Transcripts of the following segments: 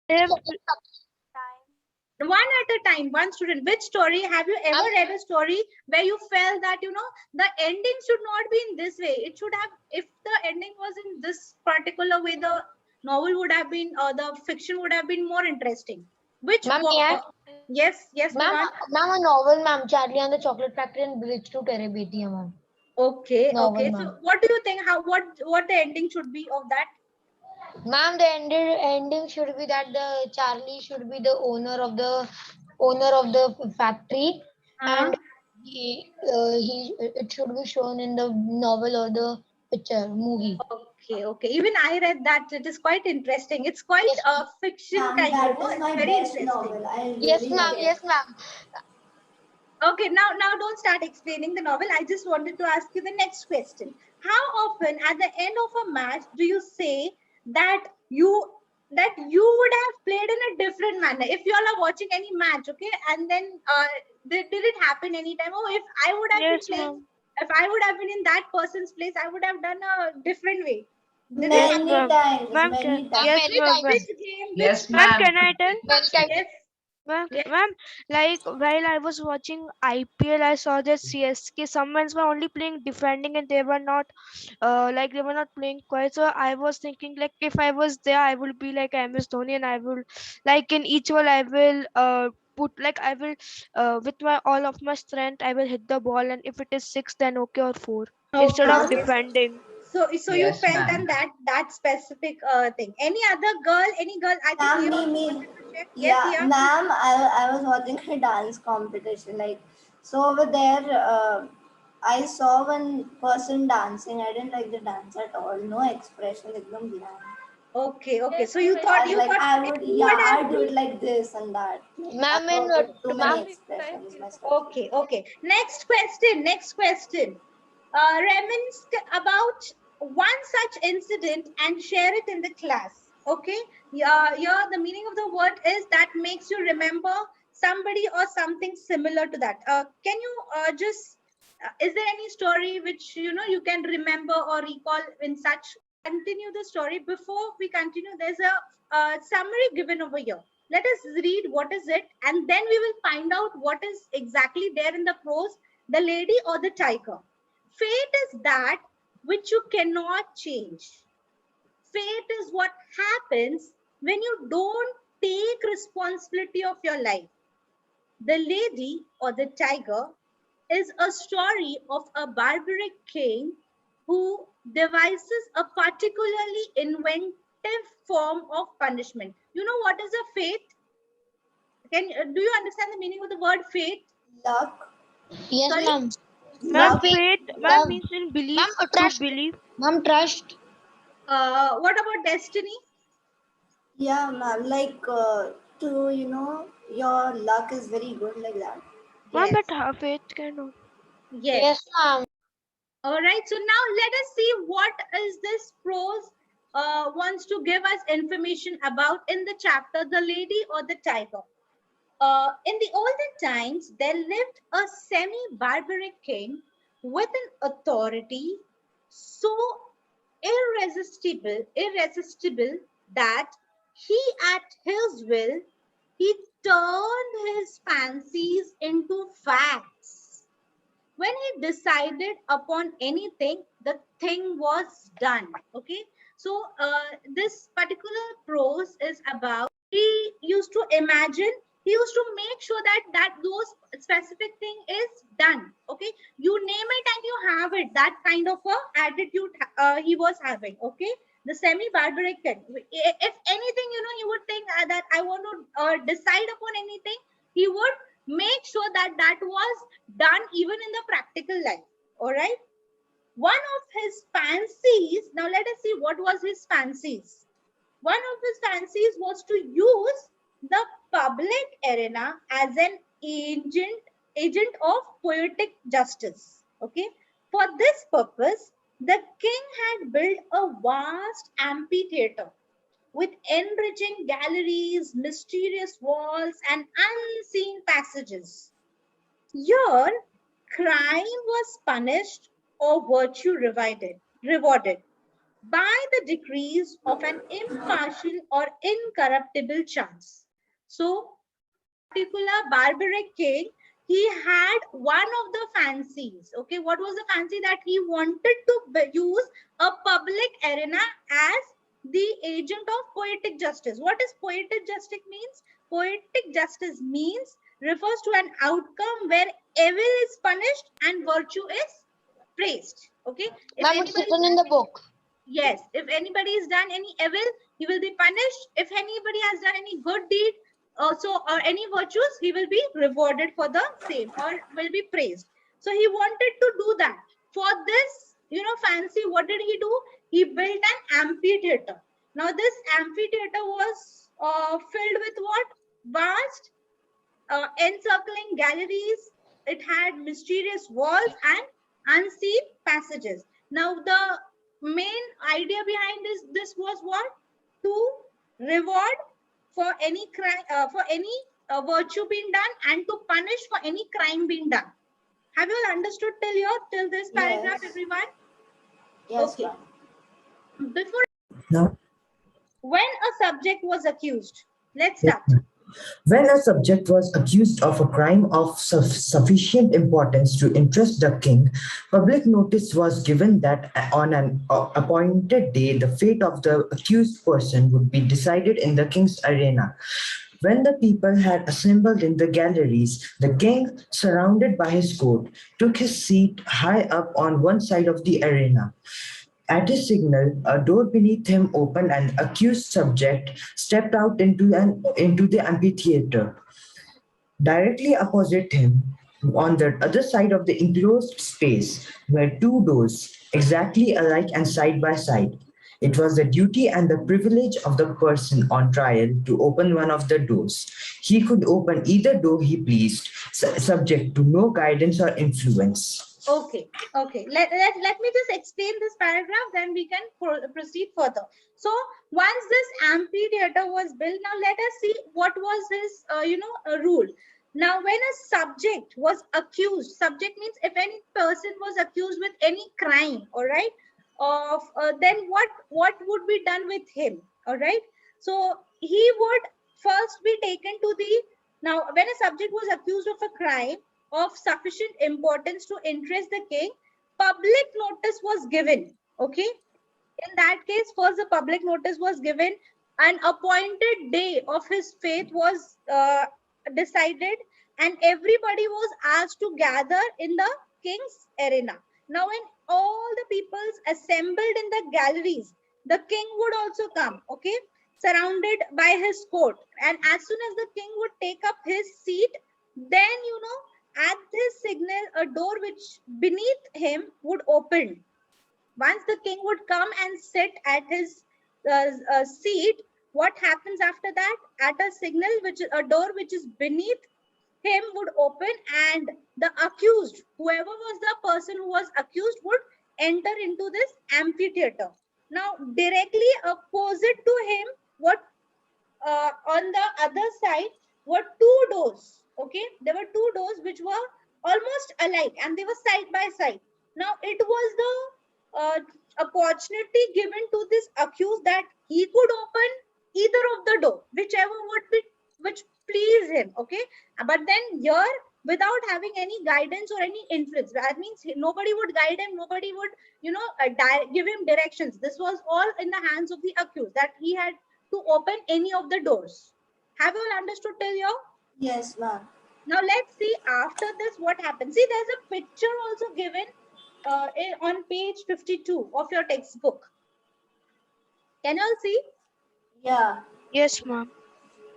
If One at a time, one student. Which story have you ever read a story where you felt that the ending should not be in this way? It should have, if the ending was in this particular way, the novel would have been, the fiction would have been more interesting. Which Ma'am, yeah. yes, Ma'am, Vivan. ma'am, a novel, ma'am. Charlie and the Chocolate Factory and Bridge to Terabithia, ma'am. Okay, Novel, okay. So ma'am. what do you think? What the ending should be of that? Ma'am, the ending should be that the Charlie should be the owner of the factory, Uh, and he it should be shown in the novel or the picture movie. okay, okay. Even I read that. It is quite interesting. It's quite Yes, a fiction Ma'am, kind, that is It's my very best interesting. novel. I yes, really ma'am. love it. Yes, ma'am. Okay, now don't start explaining the novel. I just wanted to ask you the next question. How often at the end of a match do you say that you would have played in a different manner? If you all are watching any match, okay, and then did it happen anytime? Oh, if I would have been yes, playing, ma'am. if I would have been in that person's place, I would have done a different way. Did it Yes, happen? Many ma'am. times, Ma'am, can, many Ma'am, times. yes, many ma'am. times. Which game? Which Yes, Ma'am, ma'am. can I tell? Many times. yes, Ma'am, yes. ma'am, like while I was watching IPL, I saw that CSK someone's were only playing defending and they were not, like they were not playing quite. So I was thinking like if I was there, I will be like MS Dhoni and I will, like in each ball, I will put like I will, with my all of my strength, I will hit the ball and if it is six, then okay or four instead Okay, of Ma'am, okay. defending. So you Yes, felt on ma'am. that specific thing. Any other girl? Any girl? I think ma'am, you me, also me. wanted to share. Yes, Yeah, yeah. ma'am, I was watching a dance competition. Like, so over there, I saw one person dancing. I didn't like the dance at all. No expression, ekdam blank. Okay, okay. So you I thought was like, I if would, you yeah, would have I do been it like this and that. Like, I Ma'am, in work with too many ma'am, expressions, my stuff. okay, okay. Next question. Next question. Reminisce about one such incident and share it in the class. Okay. Yeah. Here the meaning of the word is that makes you remember somebody or something similar to that. Can you just? Is there any story which you can remember or recall in such? Continue the story. Before we continue, there's a summary given over here. Let us read what is it, and then we will find out what is exactly there in the prose, the lady or the tiger. Fate is that which you cannot change. Fate is what happens when you don't take responsibility of your life. The lady or the tiger is a story of a barbaric king who devises a particularly inventive form of punishment. You know what is a fate? Do you understand the meaning of the word fate? Luck, yes, Sorry? ma'am. Ma'am, Ma'am, luck. we, faith, ma'am ma'am, means in ma'am, belief, to trust. believe. Ma'am, trust. What about destiny? Yeah, ma'am. Like, your luck is very good like that. Ma'am, Yes. but faith cannot. Yes. Yes, ma'am. All right. So now let us see what is this prose wants to give us information about in the chapter, The Lady or the Tiger. In the olden times, there lived a semi-barbaric king with an authority so irresistible that he, at his will, he turned his fancies into facts. When he decided upon anything, the thing was done. Okay, so this particular prose is about, he used to imagine, he used to make sure that those specific thing is done. Okay, you name it and you have it, that kind of a attitude he was having. Okay, the semi barbaric king, if anything, he would think that I want to decide upon anything, he would make sure that was done even in the practical life. All right. One of his fancies, now let us see what was his fancies. One of his fancies was to use the public arena as an agent of poetic justice. Okay. For this purpose, the king had built a vast amphitheater with enriching galleries, mysterious walls, and unseen passages. Here, crime was punished or virtue rewarded. by the decrees of an impartial or incorruptible chance. So, particular barbaric king, he had one of the fancies. Okay, what was the fancy? That he wanted to use a public arena as the agent of poetic justice. What is poetic justice means? Poetic justice means refers to an outcome where evil is punished and virtue is praised. Okay, if Ma'am, it's anybody, written in the book. yes, if anybody has done any evil, he will be punished. If anybody has done any good deed, or any virtues, he will be rewarded for the same or will be praised. So he wanted to do that. For this, fancy, what did he do? He built an amphitheater. Now this amphitheater was filled with what? Vast encircling galleries. It had mysterious walls and unseen passages. Now, the main idea behind this was what? To reward for any crime, for any virtue being done, and to punish for any crime being done. Have you all understood till this paragraph, Yes. everyone? Yes, Okay. ma'am. Before, Now, when a subject was accused, let's yes, start. ma'am. When a subject was accused of a crime of sufficient importance to interest the king, public notice was given that on an appointed day, the fate of the accused person would be decided in the king's arena. When the people had assembled in the galleries, the king, surrounded by his court, took his seat high up on one side of the arena. At his signal, a door beneath him opened and the accused subject stepped out into the amphitheater. Directly opposite him, on the other side of the enclosed space, were two doors, exactly alike and side by side. It was the duty and the privilege of the person on trial to open one of the doors. He could open either door he pleased, subject to no guidance or influence. Okay, okay. Let me just explain this paragraph, then we can proceed further. So once this amphitheater was built, now let us see what was his, rule. Now, when a subject was accused, subject means if any person was accused with any crime, all right, of then what would be done with him, all right? So he would first be taken to the, now when a subject was accused of a crime of sufficient importance to interest the king, public notice was given. Okay, in that case, first the public notice was given, an appointed day of his fate was decided, and everybody was asked to gather in the king's arena. Now when all the peoples assembled in the galleries, the king would also come, okay, surrounded by his court, and as soon as the king would take up his seat, then at this signal a door which beneath him would open. Once the king would come and sit at his seat, what happens after that? At a signal, which a door which is beneath him would open, and the accused, whoever was the person who was accused, would enter into this amphitheater. Now, directly opposite to him, what on the other side were two doors. Okay, there were two doors which were almost alike, and they were side by side. Now, it was the opportunity given to this accused that he could open either of the door, whichever would be which please him. Okay, but then here, without having any guidance or any influence, that means nobody would guide him, nobody would give him directions. This was all in the hands of the accused, that he had to open any of the doors. Have you all understood till here? Yes, ma'am. Now let's see after this what happens. See, there's a picture also given on page 52 of your textbook. Can you all see? Yeah. Yes, ma'am.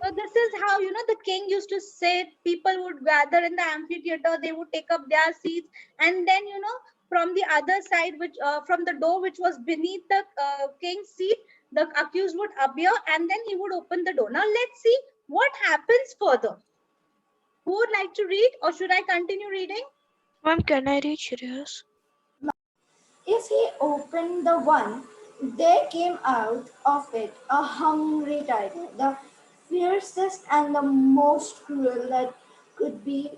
So this is how the king used to sit. People would gather in the amphitheater. They would take up their seats, and then from the other side, which from the door which was beneath the king's seat, the accused would appear, and then he would open the door. Now let's see what happens further. Who would like to read, or should I continue reading? Ma'am, can I read serious? If he opened the one, there came out of it a hungry tiger, the fiercest and the most cruel that could be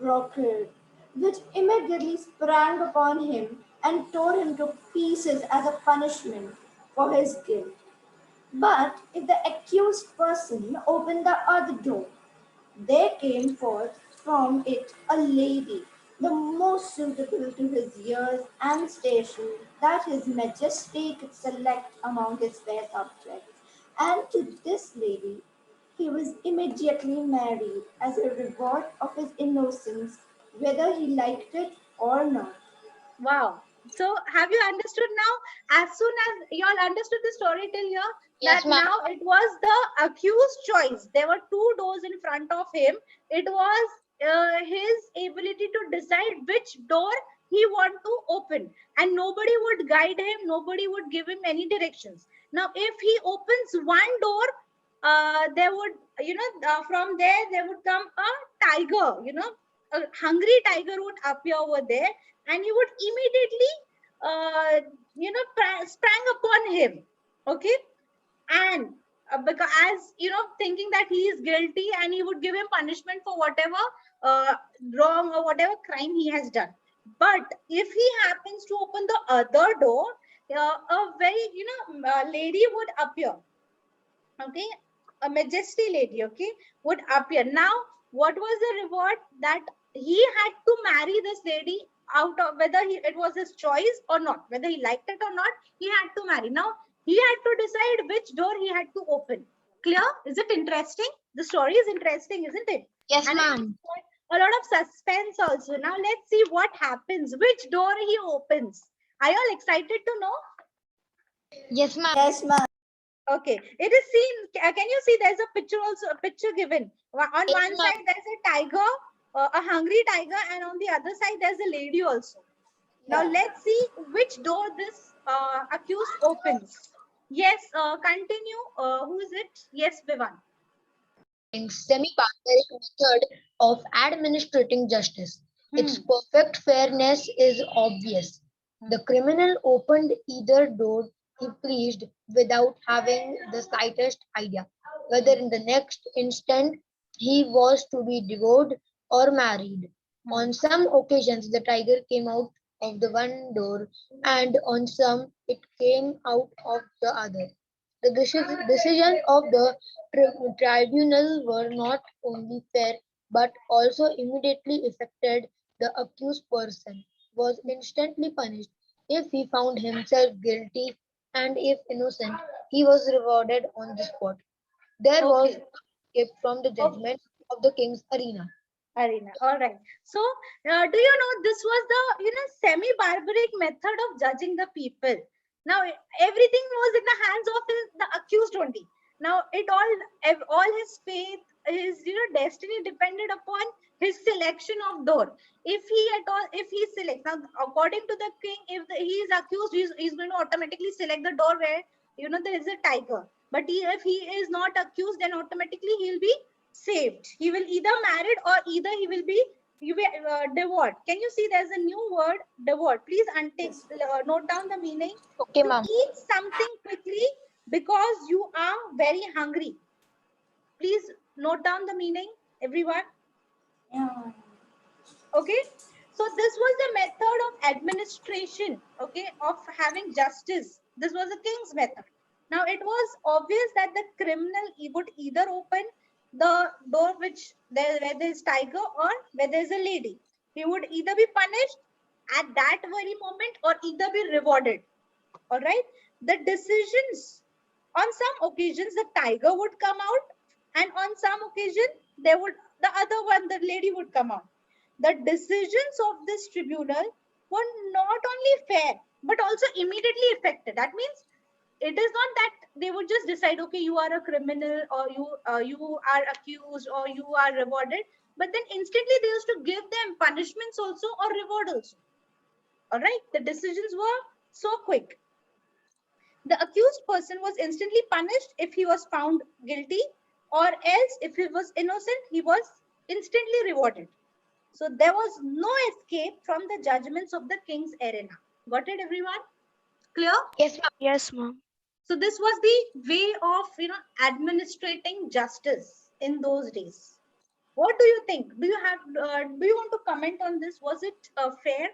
procured, which immediately sprang upon him and tore him to pieces as a punishment. for his guilt. But if the accused person opened the other door, there came forth from it a lady, the most suitable to his years and station that his majesty could select among his fair subjects. And to this lady he was immediately married as a reward of his innocence, whether he liked it or not. Wow. So have you understood now? As soon as you all understood the story till here, that Yes, ma'am. now it was the accused choice. There were two doors in front of him. It was his ability to decide which door he want to open, and nobody would guide him. Nobody would give him any directions. Now, if he opens one door, there would, from there would come a tiger. A hungry tiger would appear over there, and he would immediately sprang upon him. Okay. And because, as thinking that he is guilty, and he would give him punishment for whatever wrong or whatever crime he has done. But if he happens to open the other door, a very lady would appear. Okay, a majesty lady, okay, would appear. Now, what was the reward? That he had to marry this lady, out of whether it was his choice or not, whether he liked it or not, he had to marry. Now, he had to decide which door he had to open. Clear? Is it interesting? The story is interesting, isn't it? Yes, And ma'am. a lot of suspense also. Now, let's see what happens, which door he opens. Are you all excited to know? Yes, ma'am. Yes, ma'am. Okay, it is seen. Can you see? There's a picture also. A picture given. On Yes, one ma'am. side there's a tiger, a hungry tiger, and on the other side there's a lady also. Now Yeah. let's see which door this accused opens. Yes. Continue. Who is it? Yes, Vivan. Semi-barbaric method of administrating justice. Its Hmm. perfect fairness is obvious. The criminal opened either door he pleased without having the slightest idea whether in the next instant he was to be devoured or married. Hmm. On some occasions, the tiger came out of the one door, and on some it came out of the other. The decisions of the tribunal were not only fair but also immediately affected the accused person was instantly punished if he found himself guilty, and if innocent he was rewarded on the spot. There was Okay. no escape from the Okay. judgment of the king's arena. Arena. All right. So, do you know this was the semi-barbaric method of judging the people? Now, everything was in the hands of the accused only. Now, all his faith, his destiny depended upon his selection of door. If he selects now, according to the king, if he is accused, he's going to automatically select the door where there is a tiger. But if he is not accused, then automatically he'll be saved. He will either married, or either he will be devoured. Can you see there's a new word, devoured? Please Yes. note down the meaning. Okay, To ma'am. eat something quickly because you are very hungry. Please note down the meaning, everyone. Yeah. Okay. So this was the method of administration, okay, of having justice. This was the king's method. Now it was obvious that the criminal would either open the door where there is tiger, or where there is a lady. He would either be punished at that very moment, or either be rewarded. All right. The decisions, on some occasions the tiger would come out, and on some occasion the other one, the lady, would come out. The decisions of this tribunal were not only fair but also immediately effective. That means it is not that they would just decide, okay, you are a criminal, or you are accused, or you are rewarded, but then instantly they used to give them punishments also, or reward also. All right. The decisions were so quick. The accused person was instantly punished if he was found guilty, or else if he was innocent, he was instantly rewarded. So there was no escape from the judgments of the king's arena. Got it, everyone? Clear? Yes, ma'am. Yes, ma'am. So this was the way of administrating justice in those days. What do you think? Do you want to comment on this? Was it fair?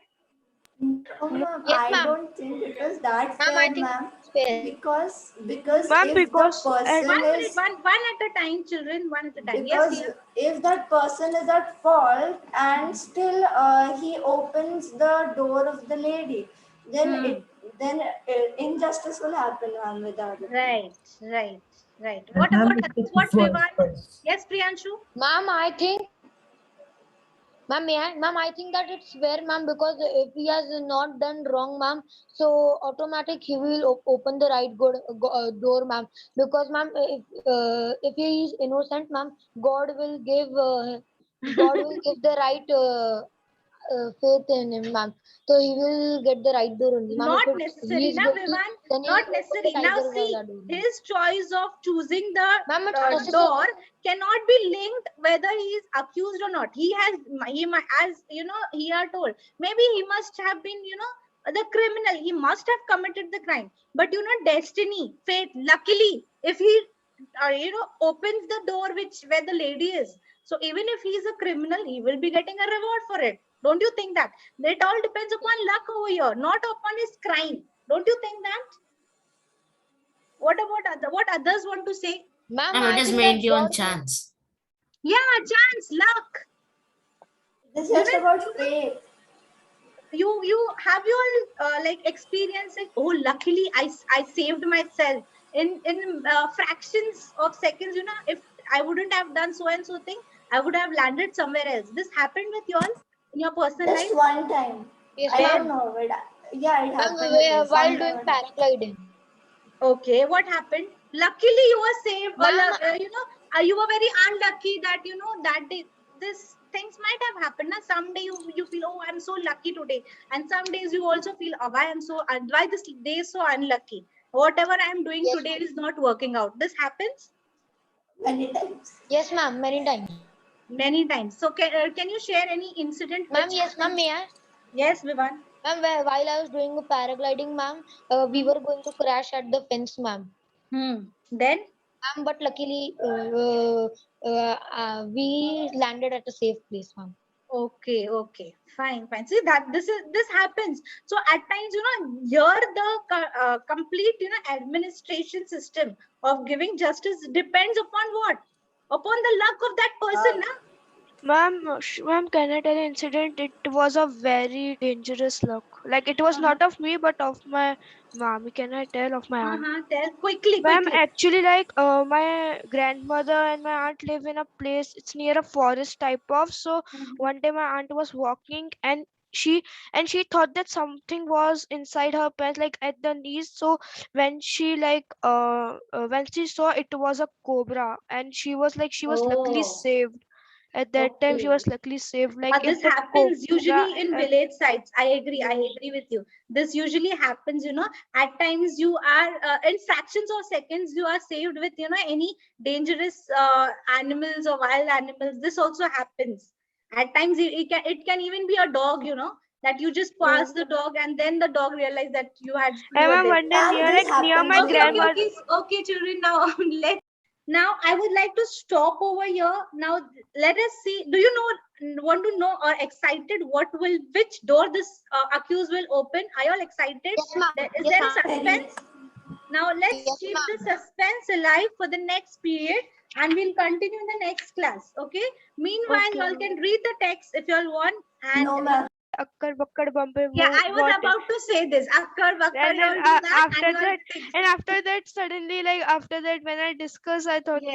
No, ma'am, Yes, I ma'am. don't think it is that Ma'am, I fair, think ma'am. it's fair. Because ma'am, if the because at person One minute, is one at a time, children. One at a time. Yes, because dear. if that person is at fault and still he opens the door of the lady, then Hmm. injustice will happen, ma'am, with the other people. Right, right, right. And What ma'am, about it others? took What efforts Vivan? first. Yes, Priyanshu. Ma'am, I think, ma'am, ma'am, I think that it's fair, ma'am, because if he has not done wrong, ma'am, so automatic he will open the right door, ma'am. Because, ma'am, if he is innocent, ma'am, God will give God will give the right faith in him, ma'am. So he will get the right door only, ma'am. Not If he necessary, is now guilty, Vivan. then he Not will open the necessary. Now tiger see, wala door. his choice of choosing the Ma'am, it's door necessary. cannot be linked whether he is accused or not. He might, as you know, he are told. Maybe he must have been, the criminal. He must have committed the crime. But destiny, fate. Luckily, if he, opens the door which where the lady is. So even if he is a criminal, he will be getting a reward for it. Don't you think that? It all depends upon luck over here, not upon his crime. Don't you think that? What about what others want to say? Ma'am, Ma'am, it I is think that mainly on God. chance. Yeah, chance, luck. It is just Even about faith. you have you all like experienced it. Oh, luckily I saved myself in fractions of seconds. If I wouldn't have done so and so thing, I would have landed somewhere else. This happened with you all in your personal Just life. one time. Yes, I Then don't ma'am. know, but yeah, it Ma'am, happened with me. while doing Sometime it happened. paragliding. okay, what happened? Luckily, you were saved, or Ma'am, you were very unlucky that that day this things might have happened. Now, someday you feel, oh, I'm so lucky today, and some days you also feel, oh, why this day is so unlucky. Whatever I'm doing yes, today ma'am. is not working out. This happens Many times. Yes, ma'am, many times. many times. So can you share any incident Ma'am, which yes, ma'am, happens? may I? Yes, Vivan. Ma'am, while I was doing paragliding, ma'am, we Hmm. were going to crash at the fence, ma'am. Then Ma'am, but luckily, we landed at a safe place, ma'am. okay, okay, fine, fine. See that this happens. So at times, here the complete, administration system of giving justice depends upon what? Upon the luck of that person, na? ma'am, can I tell an incident? It was a very dangerous luck. Like it was Uh-huh. not of me, but of my mom. Can I tell of my aunt? Uh-huh. Tell quickly, Ma'am, quickly. actually, like my grandmother and my aunt live in a place. It's near a forest type of. So Mhm. one day my aunt was walking she she thought that something was inside her pants, like at the knees. So when she saw it was a cobra, and she was luckily Oh, saved. At that time, she okay. was luckily saved. Like if This that happens cobra, usually in village sites. I agree. I yeah, agree with you. This usually happens, at times you are in fractions of seconds, you are saved with, any dangerous animals or wild animals. This also happens. At times it can even be a dog, that you just yeah. pass the dog and then the dog realized that you And were ma'am, there. one day Ma'am, this near happens my with Okay, okay, grandmother. okay, humans. okay, children. Now now I would like to stop over here. Now let us see. Do you want to know or excited which door this accused will open? Are you all excited? Yes, ma'am. Is Yes, there a ma'am. Very. suspense? Now let's Yes, keep the ma'am. suspense alive for the next period, and we'll continue in the next class. Okay. Meanwhile, you Okay, all ma'am. can read the text if you all want, and No, ma'am. Akkad bakkad bumpe yeah, I was what about to say this. Akkar, bakkar, and you then all do that, and after you all that think. and after that suddenly, like after that when I discuss, I thought Yes.